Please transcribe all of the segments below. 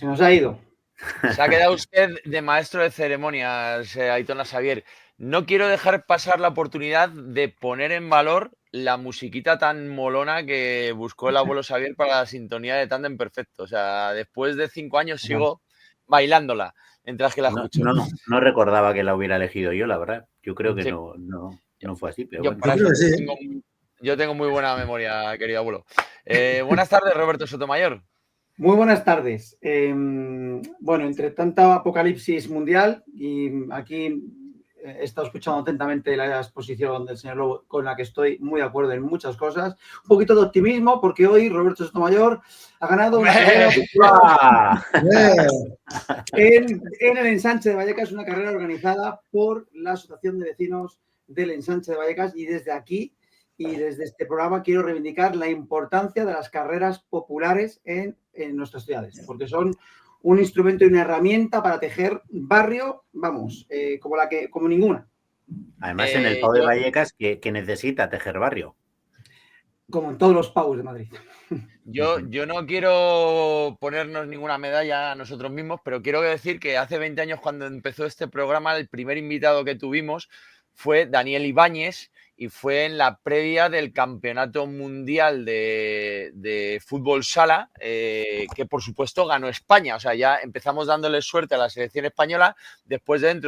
Se nos ha ido. Se ha quedado usted de maestro de ceremonias, Aitona Xavier. No quiero dejar pasar la oportunidad de poner en valor la musiquita tan molona que buscó el abuelo Xavier para la sintonía de Tándem Perfecto. O sea, después de 5 años sigo bailándola mientras que la escucho. No recordaba que la hubiera elegido yo, la verdad. Yo creo que Sí. no fue así, pero Yo bueno. para eso yo tengo muy buena memoria, querido abuelo. Buenas tardes, Roberto Sotomayor. Muy buenas tardes. Bueno, entre tanta apocalipsis mundial y aquí he estado escuchando atentamente la exposición del señor Lobo, con la que estoy muy de acuerdo en muchas cosas. Un poquito de optimismo, porque hoy Roberto Sotomayor ha ganado una carrera en el Ensanche de Vallecas, una carrera organizada por la Asociación de Vecinos del Ensanche de Vallecas, y desde aquí y desde este programa quiero reivindicar la importancia de las carreras populares en nuestras ciudades, porque son un instrumento y una herramienta para tejer barrio, vamos, como ninguna. Además, en el Pau de Vallecas, que necesita tejer barrio. Como en todos los Paus de Madrid. Yo no quiero ponernos ninguna medalla a nosotros mismos, pero quiero decir que hace 20 años, cuando empezó este programa, el primer invitado que tuvimos fue Daniel Ibáñez, y fue en la previa del Campeonato Mundial de Fútbol Sala, que por supuesto ganó España. O sea, ya empezamos dándole suerte a la selección española. Después de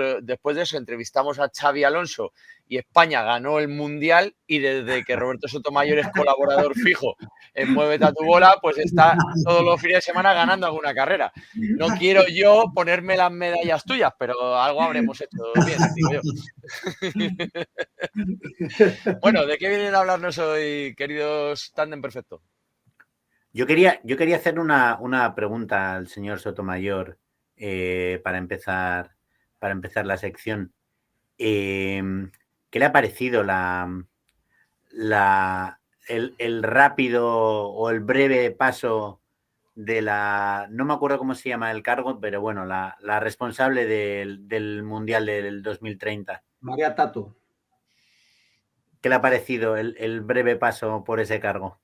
eso entrevistamos a Xavi Alonso y España ganó el Mundial, y desde que Roberto Sotomayor es colaborador fijo en Muévete a tu bola, pues está todos los fines de semana ganando alguna carrera. No quiero yo ponerme las medallas tuyas, pero algo habremos hecho bien, digo yo. Bueno, ¿de qué vienen a hablarnos hoy, queridos Tándem Perfecto? Yo quería hacer una pregunta al señor Sotomayor para empezar la sección. ¿Qué le ha parecido el rápido o el breve paso de no me acuerdo cómo se llama el cargo, pero bueno, la responsable del Mundial del 2030? María Tato. ¿Qué le ha parecido el breve paso por ese cargo?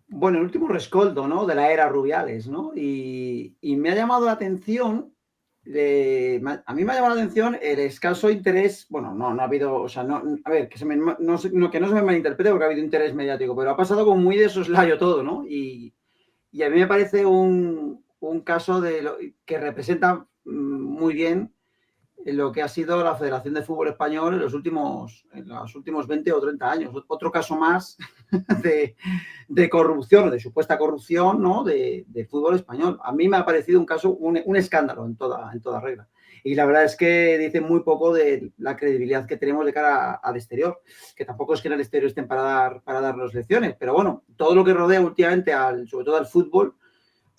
Bueno, el último rescoldo, ¿no?, de la era Rubiales, ¿no? Y me ha llamado la atención, a mí me ha llamado la atención el escaso interés. Bueno, no ha habido, o sea, a ver, que no se me malinterprete, porque ha habido interés mediático, pero ha pasado como muy de soslayo todo, ¿no? Y a mí me parece un caso que representa muy bien lo que ha sido la Federación de Fútbol Español en los últimos 20 o 30 años. Otro caso más de corrupción, o de supuesta corrupción, ¿no?, de fútbol español. A mí me ha parecido un caso, un escándalo en toda regla. Y la verdad es que dice muy poco de la credibilidad que tenemos de cara al exterior, que tampoco es que en el exterior estén para darnos lecciones, pero bueno, todo lo que rodea últimamente, sobre todo al fútbol,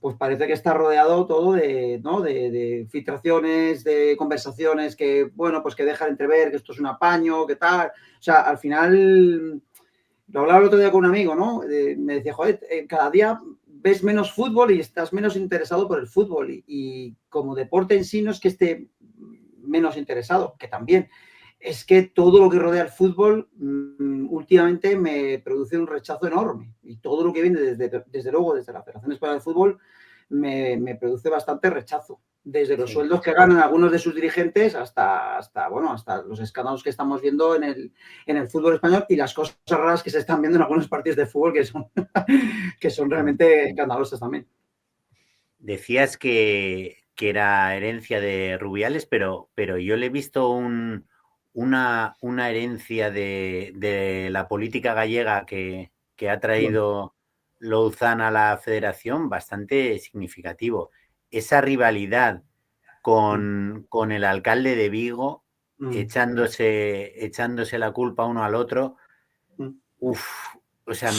pues parece que está rodeado todo de filtraciones, de conversaciones que, bueno, pues que dejan entrever que esto es un apaño, que tal. O sea, al final, lo hablaba el otro día con un amigo, ¿no? Me decía, joder, cada día ves menos fútbol y estás menos interesado por el fútbol. Y como deporte en sí no es que esté menos interesado, que también. Es que todo lo que rodea el fútbol últimamente me produce un rechazo enorme. Y todo lo que viene desde luego desde la Federación Española de Fútbol me produce bastante rechazo. Desde los sueldos que ganan algunos de sus dirigentes hasta los escándalos que estamos viendo en el fútbol español, y las cosas raras que se están viendo en algunos partidos de fútbol que son realmente escandalosas también. Decías que era herencia de Rubiales, pero yo le he visto una herencia de la política gallega que ha traído Louzán a la federación bastante significativo. Esa rivalidad con el alcalde de Vigo, echándose la culpa uno al otro. O sea,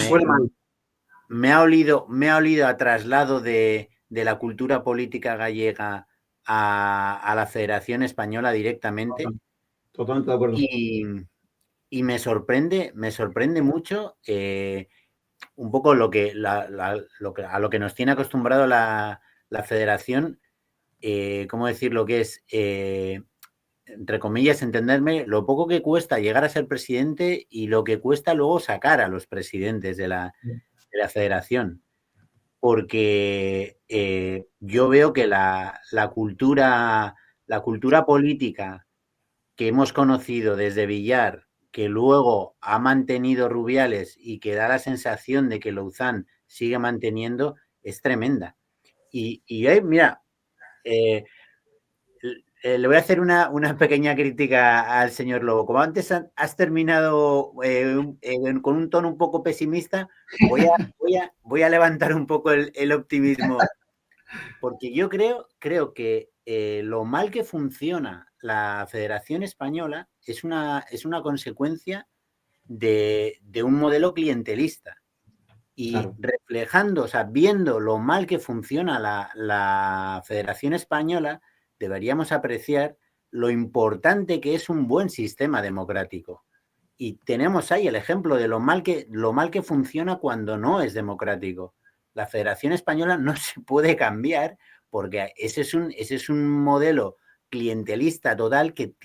me ha olido a traslado de la cultura política gallega a la Federación Española directamente. Totalmente de acuerdo. Y me sorprende mucho un poco a lo que nos tiene acostumbrado la Federación, ¿cómo decir lo que es? Entre comillas, entenderme, lo poco que cuesta llegar a ser presidente y lo que cuesta luego sacar a los presidentes de la Federación. porque yo veo que la cultura política que hemos conocido desde Villar, que luego ha mantenido Rubiales y que da la sensación de que Louzán sigue manteniendo, es tremenda. Y mira, le voy a hacer una pequeña crítica al señor Lobo. Como antes has terminado con un tono un poco pesimista, voy a levantar un poco el optimismo, porque yo creo que lo mal que funciona la Federación Española es una consecuencia de un modelo clientelista. Y Claro. reflejando, o sea, viendo lo mal que funciona la Federación Española, deberíamos apreciar lo importante que es un buen sistema democrático. Y tenemos ahí el ejemplo de lo mal que funciona cuando no es democrático. La Federación Española no se puede cambiar porque ese es un modelo clientelista total que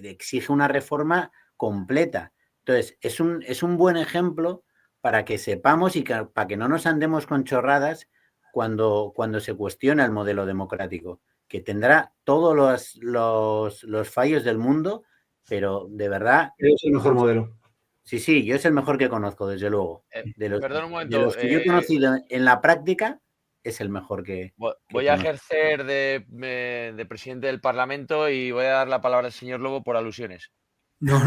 exige una reforma completa. Entonces, es un buen ejemplo para que sepamos y para que no nos andemos con chorradas cuando se cuestiona el modelo democrático, que tendrá todos los fallos del mundo, pero de verdad... Es el mejor modelo. Sí, yo es el mejor que conozco, desde luego. Perdón un De momento. los que yo he conocido en la práctica, es el mejor que Voy a conozco. ejercer de presidente del Parlamento y voy a dar la palabra al señor Lobo por alusiones. No.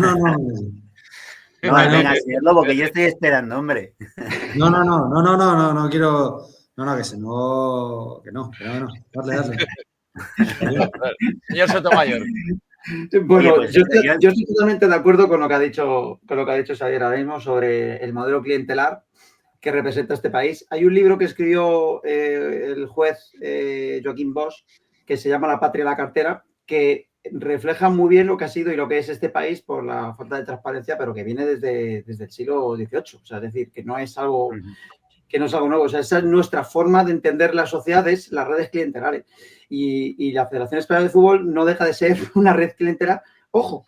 No, venga, señor Lobo, que yo estoy esperando, hombre. No quiero. No, que se no. Que no. Darle. Señor Sotomayor. Bueno, Oye, pues, yo estoy totalmente de acuerdo con lo que ha dicho Xavier ahora mismo sobre el modelo clientelar que representa este país. Hay un libro que escribió el juez Joaquín Bosch que se llama La patria en la cartera, que refleja muy bien lo que ha sido y lo que es este país por la falta de transparencia, pero que viene desde el siglo XVIII. O sea, es decir, que no es algo nuevo. O sea, esa es nuestra forma de entender las sociedades, las redes clientelares. Y la Federación Española de Fútbol no deja de ser una red clientelar. Ojo,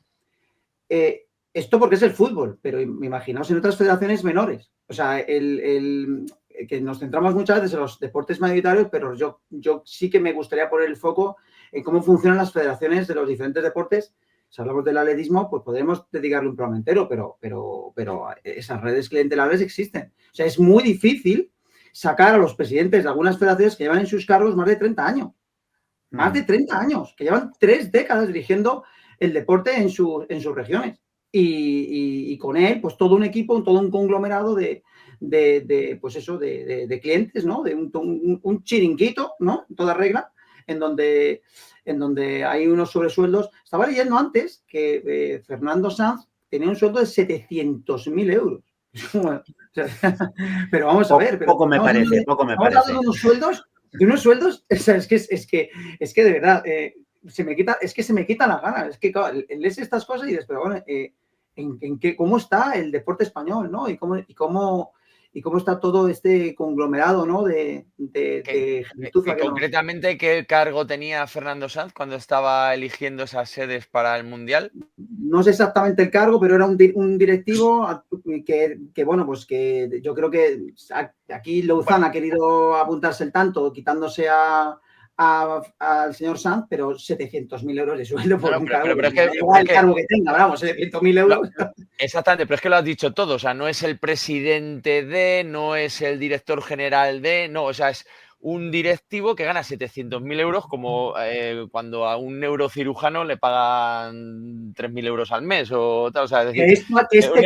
esto porque es el fútbol, pero imaginaos en otras federaciones menores. O sea, que nos centramos muchas veces en los deportes mayoritarios, pero yo sí que me gustaría poner el foco en cómo funcionan las federaciones de los diferentes deportes. Si hablamos del atletismo, pues podremos dedicarle un programa entero, pero esas redes clientelares existen. O sea, es muy difícil sacar a los presidentes de algunas federaciones que llevan en sus cargos más de 30 años. Más de 30 años, que llevan 3 décadas dirigiendo el deporte en sus regiones. Y con él, pues todo un equipo, todo un conglomerado de clientes, ¿no? De un chiringuito, ¿no? En toda regla, en donde hay unos sobresueldos. Estaba leyendo antes que Fernando Sanz tenía un sueldo de 700.000 euros. Pero vamos a ver. Poco me parece. Estamos hablando de unos sueldos, es que de verdad, se me quita la gana. Es que claro, lees estas cosas y dices, pero bueno, ¿cómo está el deporte español, ¿no? Y cómo está todo este conglomerado, ¿no? Concretamente, ¿qué cargo tenía Fernando Sanz cuando estaba eligiendo esas sedes para el Mundial? No sé exactamente el cargo, pero era un directivo que bueno, pues que yo creo que aquí Louzán ha querido apuntarse el tanto, quitándose al señor Sanz, pero 700.000 euros de sueldo por un cargo. Pero es que, igual el cargo que tenga, vamos, 700.000 euros. Exactamente, pero es que lo has dicho todo. O sea, no es el presidente no es el director general no, o sea, es un directivo que gana 700.000 euros como cuando a un neurocirujano le pagan 3.000 euros al mes o tal. O sea, es decir,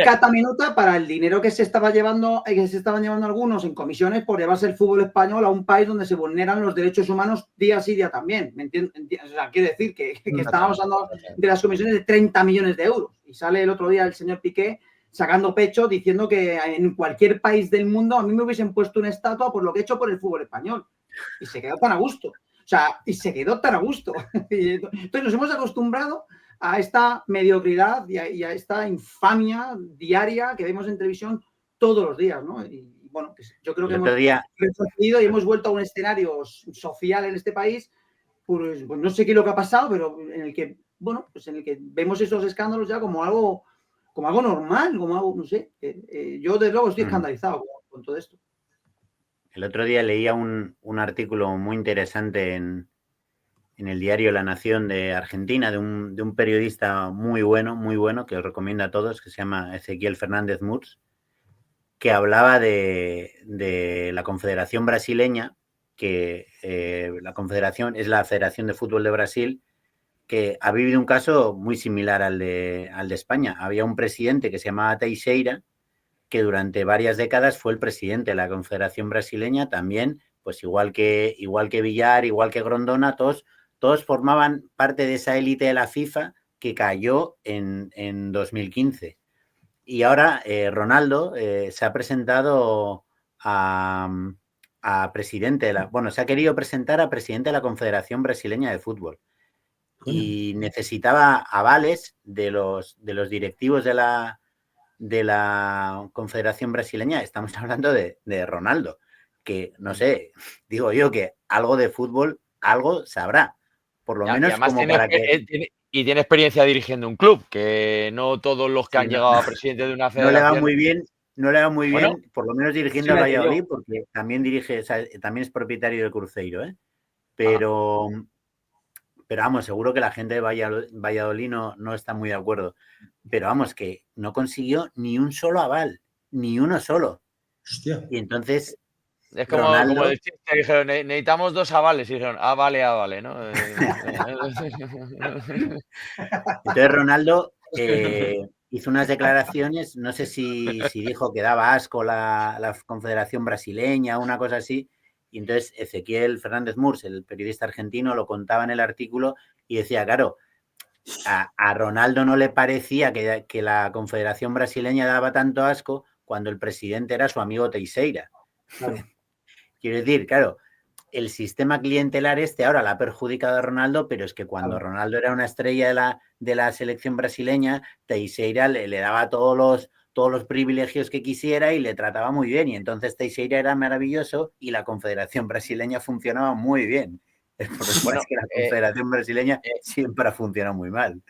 cata minuta para el dinero que se estaban llevando algunos en comisiones por llevarse el fútbol español a un país donde se vulneran los derechos humanos día sí, día también. ¿Me entiendes? O sea, quiero decir que estábamos hablando de las comisiones de 30 millones de euros. Y sale el otro día el señor Piqué sacando pecho diciendo que en cualquier país del mundo a mí me hubiesen puesto una estatua por lo que he hecho por el fútbol español. Y se quedó tan a gusto. O sea, Entonces nos hemos acostumbrado a esta mediocridad y a esta infamia diaria que vemos en televisión todos los días, ¿no? Y bueno, pues yo creo que hemos retrocedido y hemos vuelto a un escenario social en este país, pues no sé qué es lo que ha pasado, pero en el que, bueno, pues en el que vemos esos escándalos ya como algo normal, como algo, no sé. Yo, desde luego, estoy escandalizado con todo esto. El otro día leía un artículo muy interesante en el diario La Nación de Argentina, de un periodista muy bueno, que os recomiendo a todos, que se llama Ezequiel Fernández Murs, que hablaba de la Confederación Brasileña, que la Confederación es la Federación de Fútbol de Brasil, que ha vivido un caso muy similar al de España. Había un presidente que se llamaba Teixeira, que durante varias décadas fue el presidente de la Confederación Brasileña, también, pues igual que Villar, igual que Grondona, todos formaban parte de esa élite de la FIFA que cayó en 2015. Y ahora Ronaldo se ha presentado a presidente se ha querido presentar a presidente de la Confederación Brasileña de Fútbol. Y necesitaba avales de los directivos de la Confederación Brasileña. Estamos hablando de Ronaldo, que no sé, digo yo que algo de fútbol, algo sabrá. Por lo menos como para que... tiene experiencia dirigiendo un club, que no todos los que han llegado a presidente de una federación... No le va muy bien, por lo menos dirigiendo al Valladolid, porque también dirige, o sea, también es propietario del Cruzeiro, ¿eh? Pero vamos, seguro que la gente de Valladolid no está muy de acuerdo. Pero vamos, que no consiguió ni un solo aval, ni uno solo. Hostia. Y entonces... Es como el chiste que dijeron, necesitamos 2 avales, y dijeron, vale, ¿no? Entonces Ronaldo hizo unas declaraciones, no sé si dijo que daba asco la Confederación Brasileña o una cosa así, y entonces Ezequiel Fernández Murs, el periodista argentino, lo contaba en el artículo y decía, claro, a Ronaldo no le parecía que la Confederación Brasileña daba tanto asco cuando el presidente era su amigo Teixeira. Claro. Quiero decir, claro, el sistema clientelar ahora la ha perjudicado a Ronaldo, pero es que cuando Ronaldo era una estrella de la selección brasileña, Teixeira le daba todos los privilegios que quisiera y le trataba muy bien. Y entonces Teixeira era maravilloso y la Confederación Brasileña funcionaba muy bien. El problema es que la Confederación Brasileña siempre ha funcionado muy mal.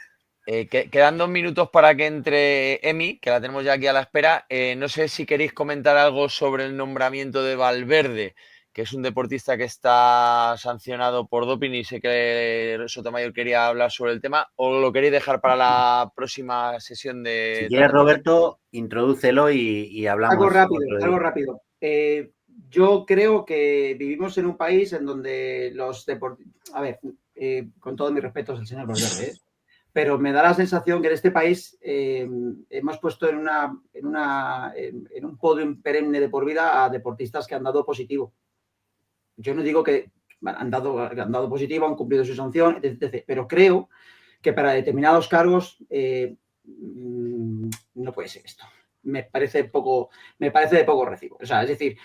Quedan 2 minutos para que entre Emi, que la tenemos ya aquí a la espera. No sé si queréis comentar algo sobre el nombramiento de Valverde, que es un deportista que está sancionado por doping, y sé que Sotomayor quería hablar sobre el tema, o lo queréis dejar para la próxima sesión de... Si quieres, Roberto, introdúcelo y hablamos. Algo rápido. Yo creo que vivimos en un país en donde los deportistas... A ver, con todos mis respetos al señor Valverde, pero me da la sensación que en este país hemos puesto en un podio perenne de por vida a deportistas que han dado positivo. Yo no digo que han dado positivo, han cumplido su sanción, etc. Pero creo que para determinados cargos no puede ser esto. Me parece de poco recibo. O sea, es decir,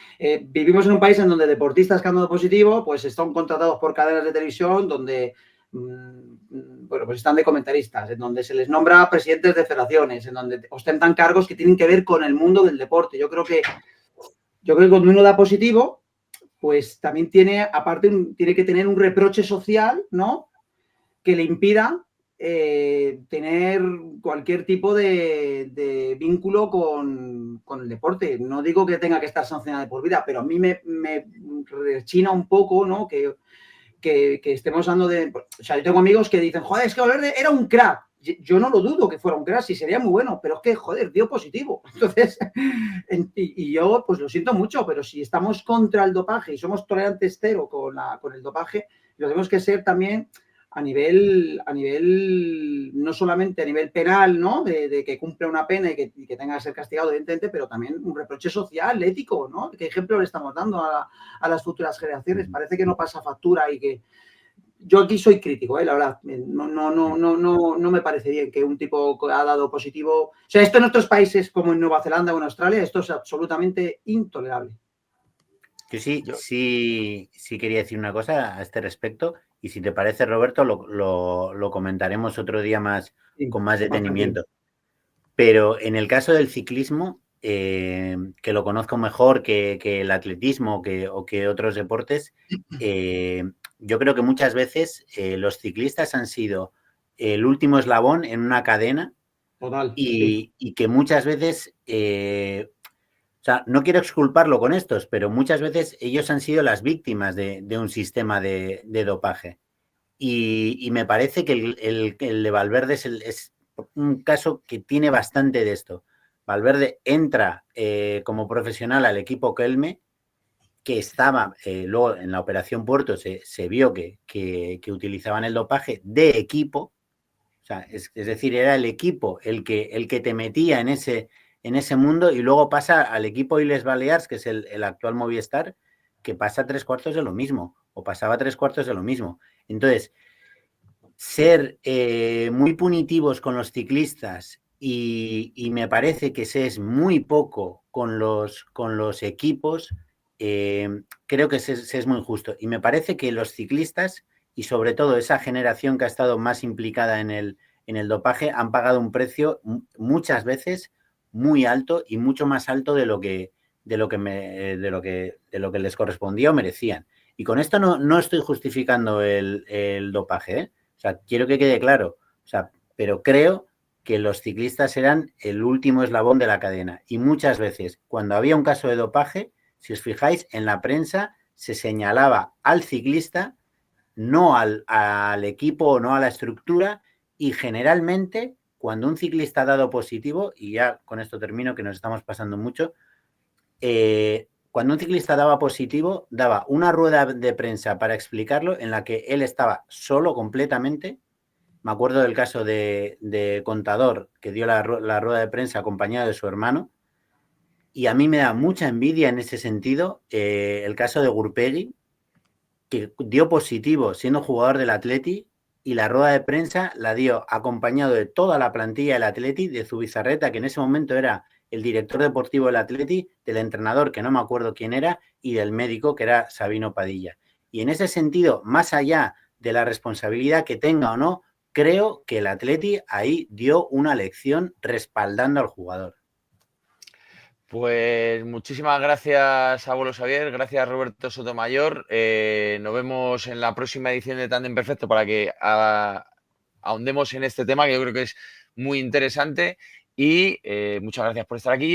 vivimos en un país en donde deportistas que han dado positivo pues están contratados por cadenas de televisión donde pues están de comentaristas, en donde se les nombra presidentes de federaciones, en donde ostentan cargos que tienen que ver con el mundo del deporte. Yo creo que cuando uno da positivo, pues también tiene que tener un reproche social, ¿no? Que le impida tener cualquier tipo de vínculo con el deporte. No digo que tenga que estar sancionado de por vida, pero a mí me rechina un poco, ¿no? Que estemos hablando de... O sea, yo tengo amigos que dicen, joder, es que Valverde era un crack. Yo no lo dudo que fuera un crack, sí sería muy bueno, pero es que, joder, dio positivo. Entonces, y yo, pues lo siento mucho, pero si estamos contra el dopaje y somos tolerantes cero con el dopaje, lo tenemos que ser también a nivel, no solamente a nivel penal, ¿no? De que cumple una pena y que tenga que ser castigado, evidentemente, pero también un reproche social, ético, ¿no? ¿Qué ejemplo le estamos dando a las futuras generaciones? Parece que no pasa factura y que... Yo aquí soy crítico, la verdad. No me parece bien que un tipo ha dado positivo... O sea, esto en otros países como en Nueva Zelanda o en Australia, esto es absolutamente intolerable. Yo sí quería decir una cosa a este respecto, y si te parece, Roberto, lo comentaremos otro día más, con más detenimiento. Pero en el caso del ciclismo, que lo conozco mejor que el atletismo o que otros deportes, yo creo que muchas veces los ciclistas han sido el último eslabón en una cadena. Total. Y que muchas veces... o sea, no quiero exculparlo con estos, pero muchas veces ellos han sido las víctimas de un sistema de dopaje. Y me parece que el de Valverde es un caso que tiene bastante de esto. Valverde entra como profesional al equipo Kelme, que estaba, luego en la Operación Puerto se vio que utilizaban el dopaje de equipo. O sea, es decir, era el equipo el que te metía en ese mundo, y luego pasa al equipo Illes Balears, que es el actual Movistar, que pasa 3/4 de lo mismo, o pasaba 3/4 de lo mismo. Entonces, ser muy punitivos con los ciclistas y me parece que se es muy poco con los equipos, creo que se es muy injusto. Y me parece que los ciclistas, y sobre todo esa generación que ha estado más implicada en el dopaje, han pagado un precio muchas veces muy alto, y mucho más alto de lo que les correspondía o merecían. Y con esto no estoy justificando el dopaje, ¿eh? O sea, quiero que quede claro. O sea, pero creo que los ciclistas eran el último eslabón de la cadena. Y muchas veces, cuando había un caso de dopaje, si os fijáis, en la prensa se señalaba al ciclista, no al equipo o no a la estructura, y generalmente, cuando un ciclista ha dado positivo, y ya con esto termino, que nos estamos pasando mucho, cuando un ciclista daba positivo, daba una rueda de prensa para explicarlo, en la que él estaba solo completamente. Me acuerdo del caso de Contador, que dio la rueda de prensa acompañado de su hermano, y a mí me da mucha envidia en ese sentido el caso de Gurpegui, que dio positivo siendo jugador del Atleti, y la rueda de prensa la dio acompañado de toda la plantilla del Atleti, de Zubizarreta, que en ese momento era el director deportivo del Atleti, del entrenador, que no me acuerdo quién era, y del médico, que era Sabino Padilla. Y en ese sentido, más allá de la responsabilidad que tenga o no, creo que el Atleti ahí dio una lección respaldando al jugador. Pues muchísimas gracias, abuelo Xavier, gracias Roberto Sotomayor. Nos vemos en la próxima edición de Tándem Perfecto para que ahondemos en este tema, que yo creo que es muy interesante, y muchas gracias por estar aquí.